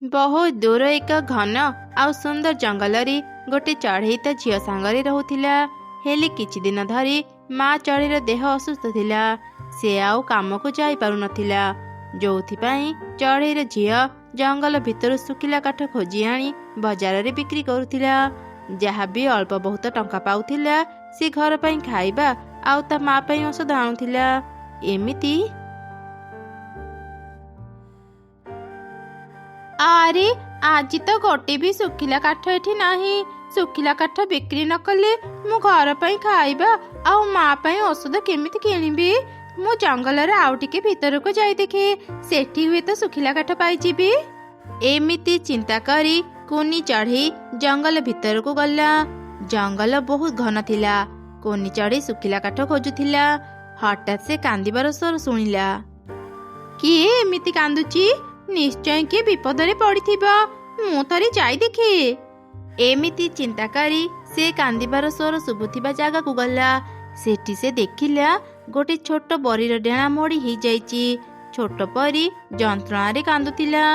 बहुत दूर एक घन आउ सुंदर जंगल गोटे चढ़ई ता झील सांगरे रहुथिला। हेले किछि दिन धरी माँ चढ़ईर देह असुस्थ थिला। से आउ काम को जाई पारु नथिला, जोउथिपाई चढ़ईर झील जंगल भितर सुखिला काठ खोजी आनी बजार रे बिक्री करुथिला। जहाँ भी अल्प बहुत टंका पाउथिला से घर पई खाइबा आउ ता माँ पई औषध आनुथिला। एमिति आरे आज तो गोटे भी सुखिला काठ एठी नाही। सुखिला काठ बिक्री न कले मु घर पई खाइबा आउ माँ पई औषध केमिति किनिबी। मु जंगल रे आउ टिके भीतर को जाई देखे, सेठी हुए तो सुखिला काठ पाई जीबी। एमिति चिंता करी कुनी चढ़ी जंगल भीतर को गला। जंगल बहुत घन थिला। कुनी चढ़ी सुखिला काठ खोजुथिला। हठात से कांदिबार स्वर सुनिला। किए एमिति कांदुची? निश्चय किए विपदरे पड़िथिबा। मु थरी जाई देखे। एमिति चिंता करी से कांदिबार स्वर सुबुथिबा जागा को गला। सेठी से देखिला गोटे छोट बरीर डेणा मोड़ी ही जाइची। छोट परी जंत्रणा रे कांदुथिला।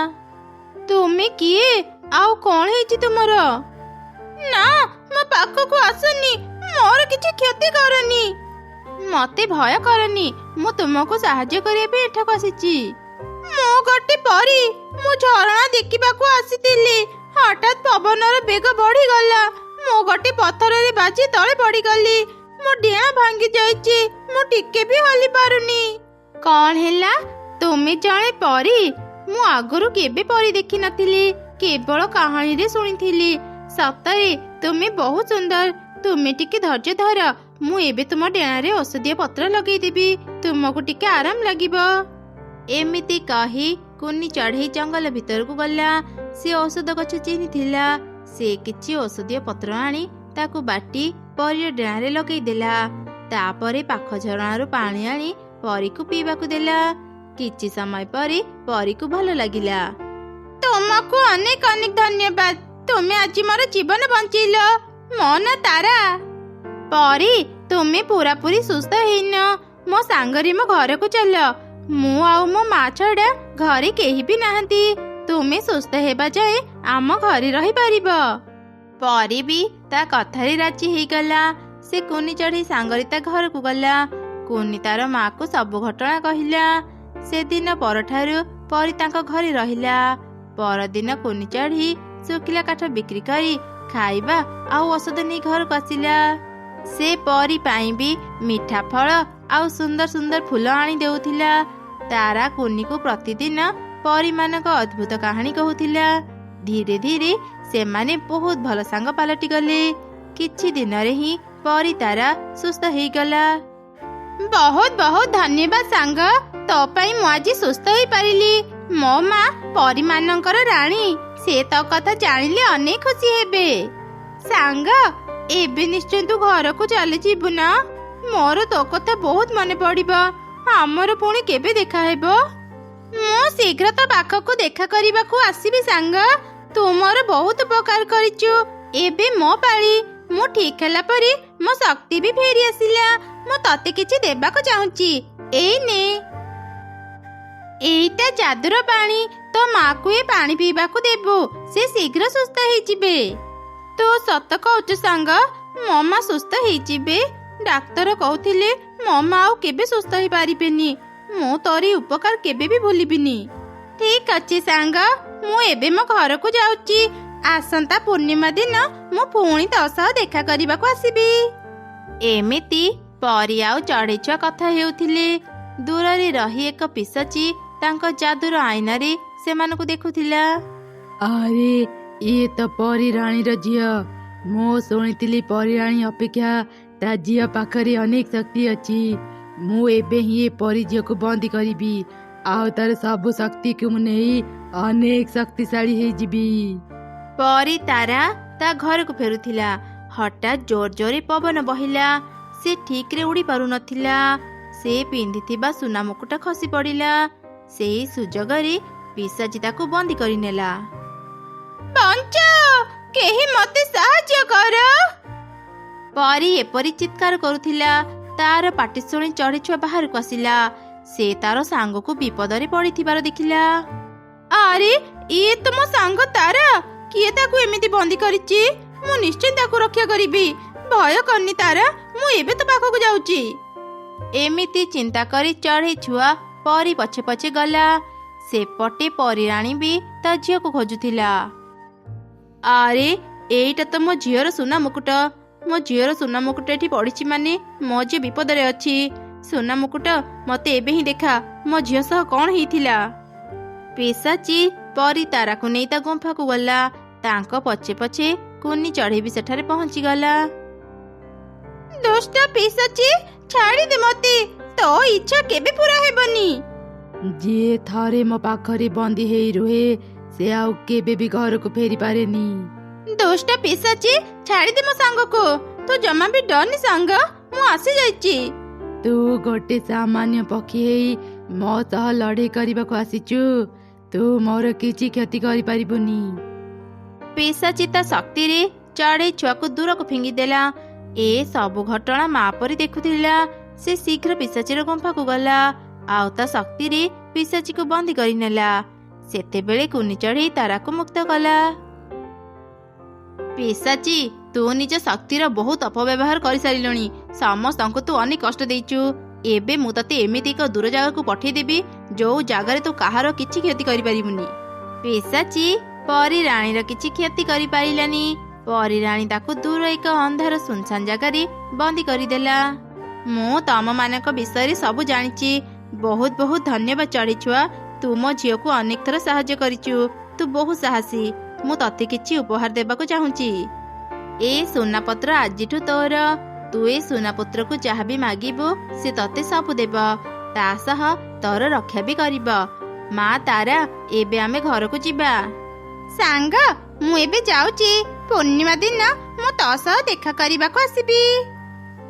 तुमे किए? आउ कौन हेची तुमर? ना मो पाखको आसनी, मोर किछि क्षति करनी। मते भय करनी, मु तुमको सहाय्य करिया पे एठाक आसीची। मो गोटे परी, मु झरणा देखिबाको आसीतिली। हठात पवनर बेग बढ़ी गला। मो गोटे पत्थर रे बाजी तळे पड़ी गली। मो डेणा भांगी जाइची, मु टिके भी हली पारुनी। कौन हेला? तुमे जणे परी? मु आगरु केबे परी देखि नथिली, केवल कहानी रे सुनिथिली। सतरे तुमे बहुत सुंदर। तुमे टिके धैर्य धर, मु एबे तुम डेणा रे औषधीय पत्र लगेई देबी, तुमको टिके आराम लागिबो। एमिति कही कुनी चढ़ई जंगल भीतर को गला। से औषध गछ चिन्ही थिला। से किछि औषधीय पत्र आनी ताकू बाटी परी डेणा रे लगेई देला। तापरे पाख झरणारू पानी आनी परी को पीबा को देला। किछि समय परी परी को भल लागिला। तुमको अनेक अनेक धन्यवाद। तुमे आज मोर जीवन बंचैलो, मो ना तारा। परी तुमे पूरा पूरी सुस्थ हेन। मो सांगरी मो घर को चल। मु आउ मो माँ छड़ा घरे केही भी नाहंती। तुमे सुस्थ हेबा जाए आम घरे रही पारिबो। परी भी ता कथारे राजी हेई गला। से कुनी चढ़ी सांगरी ता घर को गला। कुनी तार माँ को सब घटना कहिला। से दिन परठारु परी तांको घरे रहिला। परदिन कुनी चढ़ी सुखिला काठ बिक्री करी खाइबा आउ औषध नहीं घर को आसिला। से परी पाई भी मीठा फल आउ सुंदर सुंदर फूल आनी देउथिला। तारा कुनी को प्रतिदिन परी मानक अद्भुत कहानी कहूथिला। धीरे धीरे से माने बहुत भल सांग पालटी गले। किछि दिन रे ही परी तारा सुस्थ हेई गला। बहुत बहुत धन्यवाद सांग, तो पई मु आज सुस्थ हेई पारिली। मो माँ परी मानकर राणी, से तो कथा जानिले अनेक खुशी हेबे। सांग एबे निश्चय तू घर को चली जीबु ना? मोर तो कथा बहुत मने पड़िबो। हमर पुणी केबे देखा हेबो? मु शीघ्र तो पाख को देखा करबा को आसीबी सांग। तू मोर बहुत उपकार करिचु। एबे मो पाली। मु ठीक होला परी मो शक्ति भी फेरी आसिला। मु तते किछि देबा को चाहूची। एई ने एईटा जादुर पानी। तो माँ को ये पानी पीबा को देबो, से शीघ्र सुस्थ हेई जिबे। तो सत कहूचु सांग, मो माँ सुस्थ हेई जिबे। डाक्तर कहूथिले मो माँ आउ केबे सुस्थ हेई पारिबेनी। मु तोरी उपकार केबे भी भूलिबिनी। ठीक अछि सांग, मु एबे मो घर को जाउची। आसंता पूर्णिमा दिन मु पुणी तो सह देखा करबा को आसीबी। एमिति परी आउ चढ़ई छुआ कथा हेउथिले। दूर रे रही एक पिसची तांको जादुर आईना रे सेमानकु देखुथिला। अरे ये तो परी रानी रो झियो। मो शुणिथिली परी रानी अपेक्षा ता झियो पाखरे अनेक शक्ति अछि। मु एबे ही परी झियो को बंदी करिबी आउ तार सब शक्ति को नेई अनेक शक्तिशाली हे जिबी। परी तारा ता घर को फेरुथिला। हठात जोर जोरे पवन बहिला। से ठीक रे उड़ी पारु नथिला। से पिंधिथिबा सुना मुकुट खसी पड़िला। सेही सुजोग रे पिशाची ताकू बंदी करि नेला। बंचो, केही मते सहाय्य कर। परी एपरी चित्कार करुथिला। तार पाटी शुणी चढ़ी छुआ बाहर को आसिला। से तार सांग को विपद रे पड़िथिबार देखिला। अरे ଇଏ ତ ମୋ ସାଙ୍ଗ ତାରା। କିଏ ତାକୁ ଏମିତି ବନ୍ଦୀ କରିଛି? ମୁଁ ନିଶ୍ଚୟ ତାକୁ ରକ୍ଷା କରିବି। ଭୟ କରନି ତାରା, ମୁଁ ଏବେ ତ ପାଖକୁ ଯାଉଛି। ଏମିତି ଚିନ୍ତା କରି ଚଢ଼େଇ ଛୁଆ ପରି ପଛେ ପଛେ ଗଲା। ସେପଟେ ପରିରାଣୀ ବି ତା ଝିଅକୁ ଖୋଜୁଥିଲା। ଆରେ ଏଇଟା ତ ମୋ ଝିଅର ସୁନା ମୁକୁଟ। ମୋ ଝିଅର ସୁନା ମୁକୁଟ ଏଠି ପଡ଼ିଛି ମାନେ ମୋ ଝିଅ ବିପଦରେ ଅଛି। ସୁନା ମୁକୁଟ, ମତେ ଏବେ ହିଁ ଦେଖା, ମୋ ଝିଅ ସହ କ'ଣ ହେଇଥିଲା। ପିଶାଚି ପରି ତାରାକୁ ନେଇ ତା ଗୁମ୍ଫାକୁ ଗଲା। ତାଙ୍କ ପଛେ ପଛେ କୁନି ଚଢ଼େଇ ବି ସେଠାରେ ପହଞ୍ଚିଗଲା। ଦୁଷ୍ଟ ପିଶାଚି, ଛାଡ଼ିଦେ ମତେ, ତୋ ଇଚ୍ଛା କେବେ ପୂରା ହେବନି। ଯିଏ ଥରେ ମୋ ପାଖରେ ବନ୍ଦୀ ହେଇ ରୁହେ ସେ ଆଉ କେବେ ବି ଘରକୁ ଫେରି ପାରେନି। ଦୁଷ୍ଟ ପିଶାଚି, ଛାଡ଼ିଦେ ମୋ ସାଙ୍ଗକୁ। ତୁ ଜମା ବି ଡରନି ସାଙ୍ଗ, ମୁଁ ଆସିଯାଇଛି। ତୁ ଗୋଟେ ସାମାନ୍ୟ ପକ୍ଷୀ ହେଇ ମୋ ସହ ଲଢ଼େଇ କରିବାକୁ ଆସିଛୁ। ତୁ ମୋର କିଛି କ୍ଷତି କରିପାରିବୁନି। ପିଶାଚି ତା ଶକ୍ତିରେ ଚଢ଼େଇ ଛୁଆକୁ ଦୂରକୁ ଫିଙ୍ଗିଦେଲା। ଏ ସବୁ ଘଟଣା ମା ପରି ଦେଖୁଥିଲା। ସେ ଶୀଘ୍ର ପିଶାଚିର ଗୁମ୍ଫାକୁ ଗଲା ଆଉ ତା ଶକ୍ତିରେ ପିଶାଚିକୁ ବନ୍ଦୀ କରିନେଲା। ସେତେବେଳେ କୁନି ଚଢ଼େଇ ତାରାକୁ ମୁକ୍ତ କଲା। ପିଶାଚି, ତୁ ନିଜ ଶକ୍ତିର ବହୁତ ଅପବ୍ୟବହାର କରିସାରିଲଣି। ସମସ୍ତଙ୍କୁ ତୁ ଅନେକ କଷ୍ଟ ଦେଇଛୁ। ଏବେ ମୁଁ ତତେ ଏମିତି ଏକ ଦୂର ଜାଗାକୁ ପଠେଇଦେବି ଯୋଉ ଜାଗାରେ ତୁ କାହାର କିଛି କ୍ଷତି କରିପାରିବୁନି। ପିଶାଚି ପରିରାଣୀର କିଛି କ୍ଷତି କରିପାରିଲାନି। ପରିରାଣୀ ତାକୁ ଦୂର ଏକ ଅନ୍ଧାର ସୁନସାନ ଜାଗାରେ ବନ୍ଦୀ କରିଦେଲା। ମୁଁ ତମମାନଙ୍କ ବିଷୟରେ ସବୁ ଜାଣିଛି। ବହୁତ ବହୁତ ଧନ୍ୟବାଦ ଚଢ଼େଇ ଛୁଆ। ତୁ ମୋ ଝିଅକୁ ଅନେକ ଥର ସାହାଯ୍ୟ କରିଛୁ। ତୁ ବହୁତ ସାହସୀ। ମୁଁ ତତେ କିଛି ଉପହାର ଦେବାକୁ ଚାହୁଁଛି। ଏ ସୁନାପତ୍ର ଆଜିଠୁ ତୋର। ତୁ ଏ ସୁନାପତ୍ରକୁ ଯାହା ବି ମାଗିବୁ ସେ ତତେ ସବୁ ଦେବ। ତା ସହ ତୋର ରକ୍ଷା ବି କରିବ। ମା ତାରା, ଏବେ ଆମେ ଘରକୁ ଯିବା। ସାଙ୍ଗ, ମୁଁ ଏବେ ଯାଉଛି। ପୂର୍ଣ୍ଣିମା ଦିନ ମୁଁ ତୋ ସହ ଦେଖା କରିବାକୁ ଆସିବି।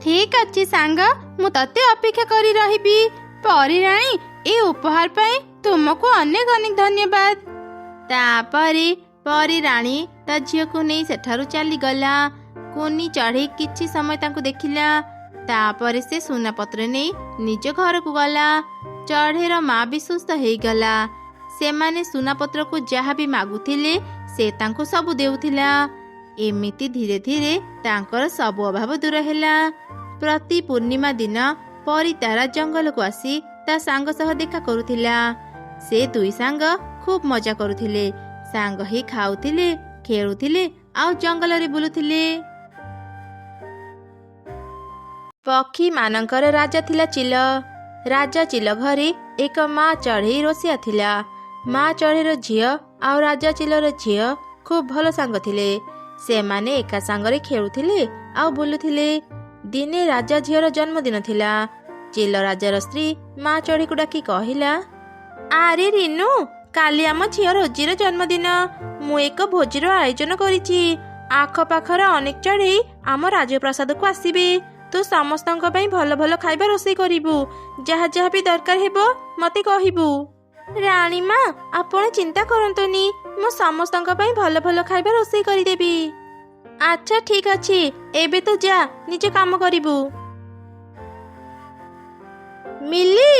ଠିକ ଅଛି ସାଙ୍ଗ, ମୁଁ ତତେ ଅପେକ୍ଷା କରି ରହିବି। ପରିରାଣୀ, ଏ ଉପହାର ପାଇଁ ତୁମକୁ ଅନେକ ଅନେକ ଧନ୍ୟବାଦ। ତାପରେ ପରିରାଣୀ ତା ଝିଅକୁ ନେଇ ସେଠାରୁ ଚାଲିଗଲା। କୁନି ଚଢ଼େଇ କିଛି ସମୟ ତାଙ୍କୁ ଦେଖିଲା। ତାପରେ ସେ ସୁନାପତ୍ର ନେଇ ନିଜ ଘରକୁ ଗଲା। ଚଢ଼େଇର ମା ବି ସୁସ୍ଥ ହେଇଗଲା। ସେମାନେ ସୁନାପତ୍ରକୁ ଯାହା ବି ମାଗୁଥିଲେ ସେ ତାଙ୍କୁ ସବୁ ଦେଉଥିଲା। ଏମିତି ଧୀରେ ଧୀରେ ତାଙ୍କର ସବୁ ଅଭାବ ଦୂର ହେଲା। ପ୍ରତି ପୂର୍ଣ୍ଣିମା ଦିନ ପରି ତାରା ଜଙ୍ଗଲକୁ ଆସି ତା ସାଙ୍ଗ ସହ ଦେଖା କରୁଥିଲା। ସେ ଦୁଇ ସାଙ୍ଗ ଖୁବ ମଜା କରୁଥିଲେ। ସାଙ୍ଗ ହେଇ ଖାଉଥିଲେ, ଖେଳୁଥିଲେ ଆଉ ଜଙ୍ଗଲରେ ବୁଲୁଥିଲେ। ପକ୍ଷୀ ମାନଙ୍କର ରାଜା ଥିଲା ଚିଲ। ରାଜା ଚିଲ ଘରେ ଏକ ମା ଚଢ଼େଇ ରୋଷିଆ ଥିଲା। ମା ଚଢ଼େଇର ଝିଅ ଆଉ ରାଜା ଚିଲର ଝିଅ ଖୁବ ଭଲ ସାଙ୍ଗ ଥିଲେ। ସେମାନେ ଏକା ସାଙ୍ଗରେ ଖେଳୁଥିଲେ ଆଉ ବୁଲୁଥିଲେ। ଦିନେ ରାଜା ଝିଅର ଜନ୍ମଦିନ ଥିଲା। ଚିଲ ରାଜାର ସ୍ତ୍ରୀ ମା ଚଢ଼େଇକୁ ଡାକି କହିଲା, ଆରେ ରିନୁ, କାଲି ଆମ ଝିଅ ରୋଜିର ଜନ୍ମଦିନ। ମୁଁ ଏକ ଭୋଜିର ଆୟୋଜନ କରିଛି। ଆଖପାଖର ଅନେକ ଚଢ଼େଇ ଆମ ରାଜପ୍ରାସାଦକୁ ଆସିବେ। ତୁ ସମସ୍ତଙ୍କ ପାଇଁ ଭଲ ଭଲ ଖାଇବା ରୋଷେଇ କରିବୁ। ଯାହା ଯାହା ବି ଦରକାର ହେବ ମତେ କହିବୁ। ରାଣୀ ମା, ଆପଣ ଚିନ୍ତା କରନ୍ତୁନି, ମୁଁ ସମସ୍ତଙ୍କ ପାଇଁ ଭଲ ଭଲ ଖାଇବା ରୋଷେଇ କରିଦେବି। ଆଚ୍ଛା ଠିକ ଅଛି, ଏବେ ତୁ ଯା, ନିଜ କାମ କରିବୁ। ମିଲି,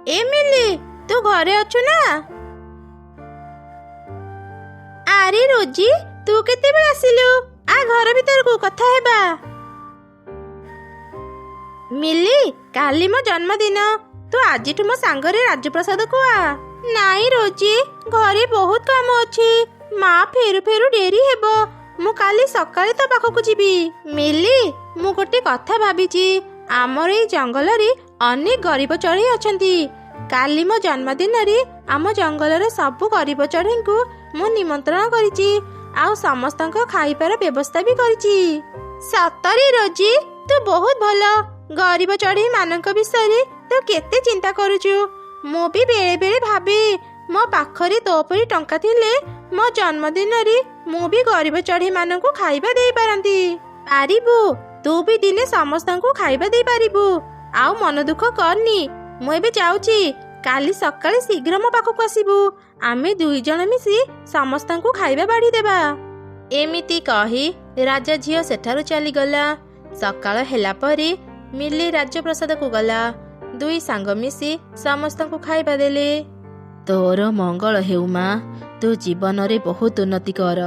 ଏ ମିଲି, ତୁ ଘରେ ଅଛୁ ନା? ଆରେ ରୋଜି, ତୁ କେତେବେଳେ ଆସିଲୁ? ଆ ଘର ଭିତରକୁ କଥା ହେବା। ମିଲି, କାଲି ମୋ ଜନ୍ମଦିନ। ତୁ ଆଜିଠୁ ମୋ ସାଙ୍ଗରେ ରାଜପ୍ରାସାଦକୁ ଆ। ନାଇଁ ରୋଜି, ଘରେ ବହୁତ କାମ ଅଛି। ମା ଫେରୁ ଫେରୁ ଡେରି ହେବ। ମୁଁ କାଲି ସକାଳେ ତୋ ପାଖକୁ ଯିବି। ମିଲି, ମୁଁ ଗୋଟେ କଥା ଭାବିଛି। ଆମର ଏଇ ଜଙ୍ଗଲରେ ଅନେକ ଗରିବ ଚଢ଼େଇ ଅଛନ୍ତି। କାଲି ମୋ ଜନ୍ମଦିନରେ ଆମ ଜଙ୍ଗଲର ସବୁ ଗରିବ ଚଢ଼େଇଙ୍କୁ ମୁଁ ନିମନ୍ତ୍ରଣ କରିଛି ଆଉ ସମସ୍ତଙ୍କ ଖାଇବାର ବ୍ୟବସ୍ଥା ବି କରିଛି। ସତରେ ରୋଜି, ତୁ ବହୁତ ଭଲ। ଗରିବ ଚଢ଼େଇ ମାନଙ୍କ ବିଷୟରେ ତୁ କେତେ ଚିନ୍ତା କରୁଛୁ। ମୁଁ ବି ବେଳେ ବେଳେ ଭାବେ ମୋ ପାଖରେ ତୋ ପରି ଟଙ୍କା ଥିଲେ ମୋ ଜନ୍ମଦିନରେ ମୁଁ ବି ଗରିବ ଚଢ଼େଇ ମାନଙ୍କୁ ଖାଇବା ଦେଇପାରନ୍ତି। ପାରିବୁ, ତୁ ବି ଦିନେ ସମସ୍ତଙ୍କୁ ଖାଇବା ଦେଇପାରିବୁ। ଆଉ ମନ ଦୁଃଖ କରନି, ମୁଁ ଏବେ ଯାଉଛି। କାଲି ସକାଳେ ଶୀଘ୍ର ମୋ ପାଖକୁ ଆସିବୁ। ଆମେ ଦୁଇ ଜଣ ମିଶି ସମସ୍ତଙ୍କୁ ଖାଇବା ବାଢ଼ିଦେବା। ଏମିତି କହି ରାଜା ଝିଅ ସେଠାରୁ ଚାଲିଗଲା। ସକାଳ ହେଲା ପରେ ମିଲି ରାଜପ୍ରାସାଦକୁ ଗଲା। ଦୁଇ ସାଙ୍ଗ ମିଶି ସମସ୍ତଙ୍କୁ ଖାଇବା ଦେଲେ। ତୋର ମଙ୍ଗଳ ହେଉ ମା। ତୁ ଜୀବନରେ ବହୁତ ଉନ୍ନତି କର।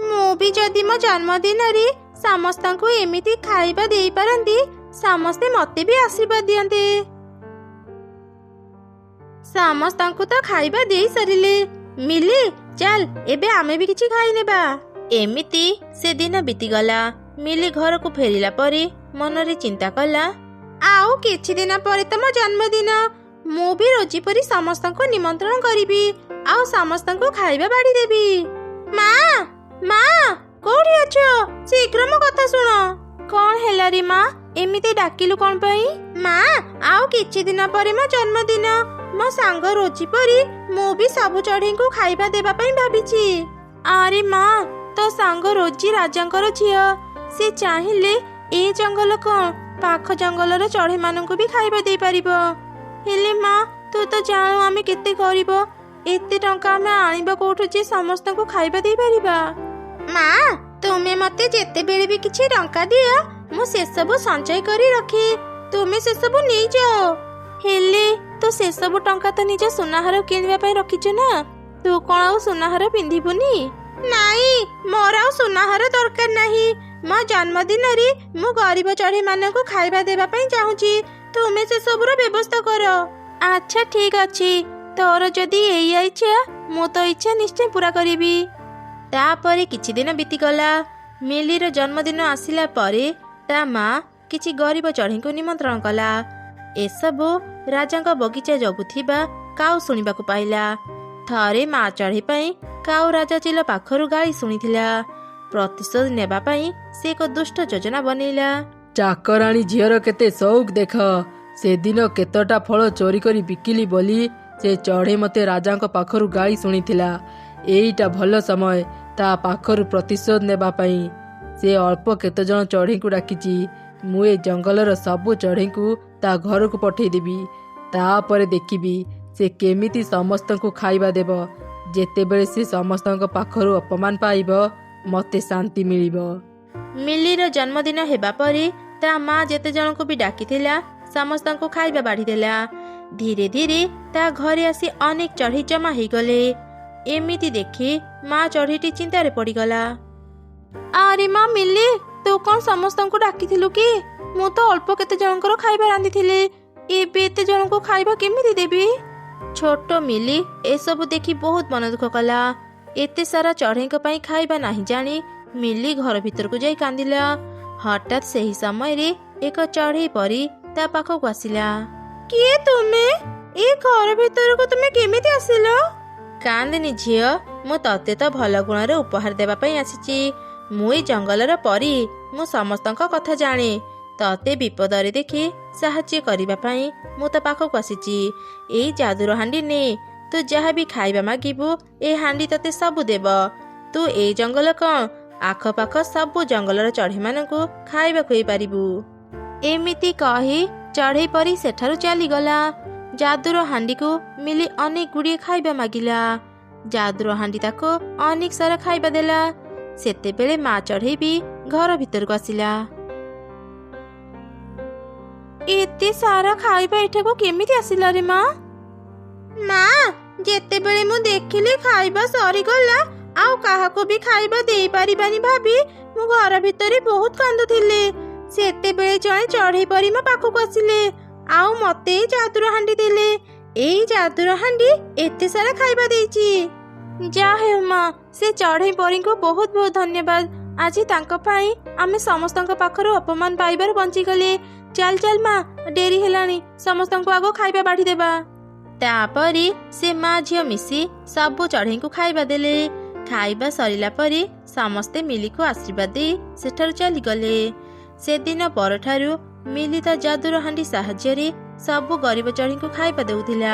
ମୁଁ ବି ଯଦି ମୋ ଜନ୍ମଦିନରେ ସମସ୍ତଙ୍କୁ ଏମିତି ଖାଇବା ଦେଇପାରନ୍ତି, ସମସ୍ତେ ମତେ ବି ଆଶୀର୍ବାଦ ଦିଅନ୍ତେ। ସମସ୍ତଙ୍କୁ ତ ଖାଇବା ଦେଇ ସାରିଲେ। ମିଲି, ଚାଲ ଏବେ ଆମେ ବି କିଛି ଖାଇନେବା। ଏମିତି ସେଦିନ ବିତିଗଲା। ମିଲି ଘରକୁ ଫେରିଲା ପରେ ମନରେ ଚିନ୍ତା କଲା, ଆଉ କିଛି ଦିନ ପରେ ତ ମୋ ଜନ୍ମଦିନ। ମୁଁ ବି ରୋଜି ପରି ସମସ୍ତଙ୍କୁ ନିମନ୍ତ୍ରଣ କରିବି, ଆଉ ସମସ୍ତଙ୍କୁ ଖାଇବା ବାଢି ଦେବି। ମା, ମା, କୋଉଠି ଅଛ? ଶୀଘ୍ର ମୋ କଥା ଶୁଣ। କଣ ହେଲା ରେ ମା, ଏମିତି ଡାକିଲୁ କଣ ପାଇଁ? ମା, ଆଉ କିଛି ଦିନ ପରେ ମୋ ଜନ୍ମଦିନ। ମୋ ସାଙ୍ଗ ରୋଜି ପରି ମୁଁ ବି ସବୁ ଚଢ଼େଇଙ୍କୁ ଖାଇବା ଦେବା ପାଇଁ ଭାବିଛି। ଆରେ ମା, ତୋ ସାଙ୍ଗ ରୋଜି ରାଜାଙ୍କର ଝିଅ। ସେ ଚାହିଁଲେ ଏ ଜଙ୍ଗଲ କଣ, ପାଖ ଜଙ୍ଗଲର ଚଢ଼େଇମାନଙ୍କୁ ବି ଖାଇବା ଦେଇପାରିବ। ହେଲେ ମା, ତୁ ତ ଜାଣୁ ଆମେ କେତେ ଗରିବ। ଏତେ ଟଙ୍କା ଆମେ ଆଣିବା କୋଉଠୁ ଯେ ସମସ୍ତଙ୍କୁ ଖାଇବା ଦେଇପାରିବା? ମା, ତୁମେ ମତେ ଯେତେବେଳେ ବି କିଛି ଟଙ୍କା ଦିଅ, ମୁଁ ସେସବୁ ସଞ୍ଚୟ କରି ରଖେ। ତୁମେ ସେସବୁ ନେଇଯାଅ। ହେଲେ ତୁ ସେସବୁ ଟଙ୍କା ତ ନିଜ ସୁନାହାର କିଣିବା ପାଇଁ ରଖିଛୁ ନା। ତୁ କଣ ଆଉ ସୁନାହାର ପିନ୍ଧିବୁନି? ନାଇଁ, ମୋର ଆଉ ସୁନାହାର ଦରକାର ନାହିଁ। ମୋ ଜନ୍ମଦିନରେ ମୁଁ ଗରିବ ଚଢ଼େଇମାନଙ୍କୁ ଖାଇବା ଦେବା ପାଇଁ ଚାହୁଁଛି। ତୁମେ ସେସବୁର ବ୍ୟବସ୍ଥା କର। ଆଚ୍ଛା ଠିକ ଅଛି, ତୋର ଯଦି ଏଇଆ ଇଚ୍ଛା, ମୁଁ ତ ଇଚ୍ଛା ନିଶ୍ଚୟ ପୂରା କରିବି। ତାପରେ କିଛି ଦିନ ବିତିଗଲା। ମିଲିର ଜନ୍ମଦିନ ଆସିଲା ପରେ ତା ମା କିଛି ଗରିବ ଚଢ଼େଇଙ୍କୁ ନିମନ୍ତ୍ରଣ କଲା। ଏସବୁ ରାଜାଙ୍କ ବଗିଚା ଜଗୁଥିବା କାଉ ଶୁଣିବାକୁ ପାଇଲା। ଥରେ ମା ଚଢ଼େଇ ପାଇଁ କାଉ ରାଜା ଚିଲ ପାଖରୁ ଗାଳି ଶୁଣିଥିଲା। ପ୍ରତିଶୋଧ ନେବା ପାଇଁ ସେ ଏକ ଦୁଷ୍ଟ ଯୋଜନା ବନେଇଲା। ଚାକରାଣୀ ଝିଅର କେତେ ସଉକ ଦେଖ। ସେଦିନ କେତେଟା ଫଳ ଚୋରି କରି ବିକିଲି ବୋଲି ସେ ଚଢ଼େଇ ମତେ ରାଜାଙ୍କ ପାଖରୁ ଗାଳି ଶୁଣିଥିଲା। ଏଇଟା ଭଲ ସମୟ ତା ପାଖରୁ ପ୍ରତିଶୋଧ ନେବା ପାଇଁ। ସେ ଅଳ୍ପ କେତେଜଣ ଚଢ଼େଇଙ୍କୁ ଡାକିଛି। ମୁଁ ଏ ଜଙ୍ଗଲର ସବୁ ଚଢ଼େଇଙ୍କୁ ତା ଘରକୁ ପଠେଇଦେବି। ତାପରେ ଦେଖିବି ସେ କେମିତି ସମସ୍ତଙ୍କୁ ଖାଇବା ଦେବ। ଯେତେବେଳେ ସେ ସମସ୍ତଙ୍କ ପାଖରୁ ଅପମାନ ପାଇବ, ମତେ ଶାନ୍ତି ମିଳିବ। ମିଲିର ଜନ୍ମଦିନ ହେବା ପରେ ତା ମା ଯେତେ ଜଣଙ୍କୁ ବି ଡାକିଥିଲା, ସମସ୍ତଙ୍କୁ ଖାଇବା ବାଢିଦେଲା। ଧୀରେ ଧୀରେ ତା ଘରେ ଆସି ଅନେକ ଚଢ଼େଇ ଜମା ହେଇଗଲେ। ଏମିତି ଦେଖି ମା ଚଢ଼େଇଟି ଚିନ୍ତାରେ ପଡ଼ିଗଲା। ଆରେ ମା ମିଲି, ତୁ କଣ ସମସ୍ତଙ୍କୁ ଡାକିଥିଲୁ କି? ମୁଁ ତ ଅଳ୍ପ କେତେ ଜଣଙ୍କର ଖାଇବା ରାନ୍ଧିଥିଲି। ଏବେ ଏତେ ଜଣଙ୍କୁ ଖାଇବା କେମିତି ଦେବି? ଛୋଟ ମିଲି ଏସବୁ ଦେଖି ବହୁତ ମନ ଦୁଃଖ କଲା। ଏତେ ସାରା ଚଢ଼େଇଙ୍କ ପାଇଁ ଖାଇବା ନାହିଁ ଜାଣି ମିଲି ଘର ଭିତରକୁ ଯାଇ କାନ୍ଦିଲା। ହଠାତ୍ ସେହି ସମୟରେ ଏକ ଚଢ଼େଇ ପରି ତା ପାଖକୁ ଆସିଲା। କିଏ ତୁମେ? ଏ ଘର ଭିତରକୁ ତୁମେ କେମିତି ଆସିଲ? କାନ୍ଦିନି ଝିଅ, ମୁଁ ତତେ ତ ଭଲ ଗୁଣର ଉପହାର ଦେବା ପାଇଁ ଆସିଛି। ମୁଁ ଏ ଜଙ୍ଗଲର ପରି, ମୁଁ ସମସ୍ତଙ୍କ କଥା ଜାଣେ। ତତେ ବିପଦରେ ଦେଖି ସାହାଯ୍ୟ କରିବା ପାଇଁ ମୁଁ ତ ପାଖକୁ ଆସିଛି। ଏଇ ଯାଦୁର ହାଣ୍ଡି ନେ। ତୁ ଯାହା ବି ଖାଇବା ମାଗିବୁ, ଏ ହାଣ୍ଡି ତତେ ସବୁ ଦେବ। ତୁ ଏଇ ଜଙ୍ଗଲ କଣ, ଆଖପାଖ ସବୁ ଜଙ୍ଗଲର ଚଢ଼େଇମାନଙ୍କୁ ଖାଇବା ଖୁଆଇ ପାରିବୁ। ଏମିତି କହି ଚଢ଼େଇ ପରି ସେଠାରୁ ଚାଲିଗଲା। ଯାଦୁର ହାଣ୍ଡିକୁ ମିଲି ଅନେକ ଗୁଡ଼ିଏ ଖାଇବା ମାଗିଲା। ଯାଦୁର ହାଣ୍ଡି ତାକୁ ଅନେକ ସାରା ଖାଇବା ଦେଲା। ସେତେବେଳେ ମା ଚଢ଼େଇ ବି ଘର ଭିତରକୁ ଆସିଲା। ଏତେ ସାରା ଖାଇବା ଏଠାକୁ କେମିତି ଆସିଲା ରେ ମା? ମା, ଯେତେବେଳେ ମୁଁ ଦେଖିଲି ଖାଇବା ସରିଗଲା, ଆଉ କାହାକୁ ବି ଖାଇବା ଦେଇପାରିବାନି ଭାବି ମୁଁ ଘର ଭିତରେ ବହୁତ କାନ୍ଦୁଥିଲି। ସେତେବେଳେ ଜଣେ ଚଢ଼େଇ ପରି ମୋ ପାଖକୁ ଆସିଲେ, ଆଉ ମତେ ଏଇ ଯାଦୁର ହାଣ୍ଡି ଦେଲେ। ଏଇ ଯାଦୁର ହାଣ୍ଡି ଏତେ ସାରା ଖାଇବା ଦେଇଛି। ଯାହା ହେଉ ମା, ସେ ଚଢ଼େଇ ପରୀଙ୍କୁ ବହୁତ ବହୁତ ଧନ୍ୟବାଦ। ଆଜି ତାଙ୍କ ପାଇଁ ଆମେ ସମସ୍ତଙ୍କ ପାଖରୁ ଅପମାନ ପାଇବାରୁ ବଞ୍ଚିଗଲେ। ଚାଲ ଚାଲ ମା, ଡେରି ହେଲାଣି, ସମସ୍ତଙ୍କୁ ଆଗ ଖାଇବା ବାଢିଦେବା। ତାପରେ ସେ ମା ଝିଅ ମିଶି ସବୁ ଚଢ଼େଇଙ୍କୁ ଖାଇବା ଦେଲେ। ଖାଇବା ସରିଲା ପରେ ସମସ୍ତେ ମିଲିକୁ ଆଶୀର୍ବାଦ ଦେଇ ସେଠାରୁ ଚାଲିଗଲେ। ସେଦିନ ପରଠାରୁ ମିଲି ତା ଯାଦୁର ହାଣ୍ଡି ସାହାଯ୍ୟରେ ସବୁ ଗରିବ ଚଢ଼େଇଙ୍କୁ ଖାଇବା ଦେଉଥିଲା।